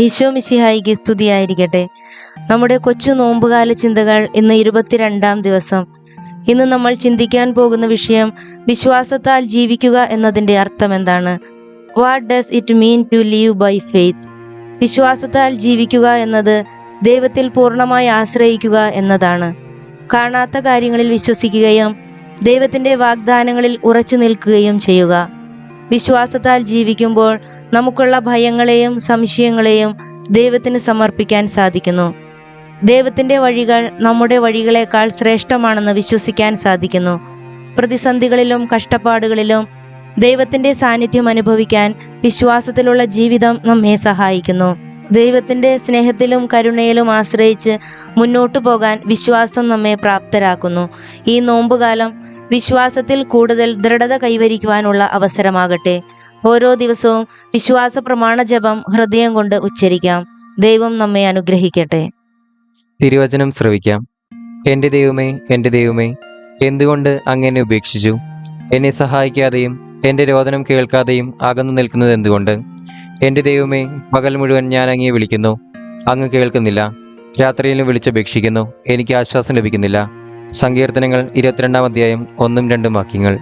ഈശോ മിശിഹായിക്ക് സ്തുതിയായിരിക്കട്ടെ. നമ്മുടെ കൊച്ചു നോമ്പുകാല ചിന്തകൾ ഇന്ന് 22-ാം ദിവസം. ഇന്ന് നമ്മൾ ചിന്തിക്കാൻ പോകുന്ന വിഷയം വിശ്വാസത്താൽ ജീവിക്കുക എന്നതിൻ്റെ അർത്ഥം എന്താണ്? What does it mean to live by faith? വിശ്വാസത്താൽ ജീവിക്കുക എന്നത് ദൈവത്തിൽ പൂർണ്ണമായി ആശ്രയിക്കുക എന്നതാണ്. കാണാത്ത കാര്യങ്ങളിൽ വിശ്വസിക്കുകയും ദൈവത്തിൻ്റെ വാഗ്ദാനങ്ങളിൽ ഉറച്ചു നിൽക്കുകയും ചെയ്യുക. വിശ്വാസത്താൽ ജീവിക്കുമ്പോൾ നമുക്കുള്ള ഭയങ്ങളെയും സംശയങ്ങളെയും ദൈവത്തിന് സമർപ്പിക്കാൻ സാധിക്കുന്നു. ദൈവത്തിൻ്റെ വഴികൾ നമ്മുടെ വഴികളെക്കാൾ ശ്രേഷ്ഠമാണെന്ന് വിശ്വസിക്കാൻ സാധിക്കുന്നു. പ്രതിസന്ധികളിലും കഷ്ടപ്പാടുകളിലും ദൈവത്തിൻ്റെ സാന്നിധ്യം അനുഭവിക്കാൻ വിശ്വാസത്തിലുള്ള ജീവിതം നമ്മെ സഹായിക്കുന്നു. ദൈവത്തിൻ്റെ സ്നേഹത്തിലും കരുണയിലും ആശ്രയിച്ച് മുന്നോട്ടു പോകാൻ വിശ്വാസം നമ്മെ പ്രാപ്തരാക്കുന്നു. ഈ നോമ്പുകാലം വിശ്വാസത്തിൽ കൂടുതൽ ദൃഢത കൈവരിക്കുവാനുള്ള അവസരമാകട്ടെ. ഓരോ ദിവസവും വിശ്വാസ പ്രമാണ ജപം ഹൃദയം കൊണ്ട് ഉച്ചരിക്കാം. ദൈവം നമ്മെ അനുഗ്രഹിക്കട്ടെ. തിരുവചനം ശ്രവിക്കാം. എൻ്റെ ദൈവമേ, എൻ്റെ ദൈവമേ, എന്തുകൊണ്ട് അങ്ങ് ഉപേക്ഷിച്ചു? എന്നെ സഹായിക്കാതെയും എൻ്റെ രോദനം കേൾക്കാതെയും അകന്നു നിൽക്കുന്നത് എന്തുകൊണ്ട്? എൻ്റെ ദൈവമേ, പകൽ മുഴുവൻ ഞാൻ അങ്ങയെ വിളിക്കുന്നു, അങ്ങ് കേൾക്കുന്നില്ല. രാത്രിയിലും വിളിച്ചപേക്ഷിക്കുന്നു, എനിക്ക് ആശ്വാസം ലഭിക്കുന്നില്ല. സങ്കീർത്തനങ്ങൾ 22-ാം അധ്യായം 1-2 വാക്യങ്ങൾ.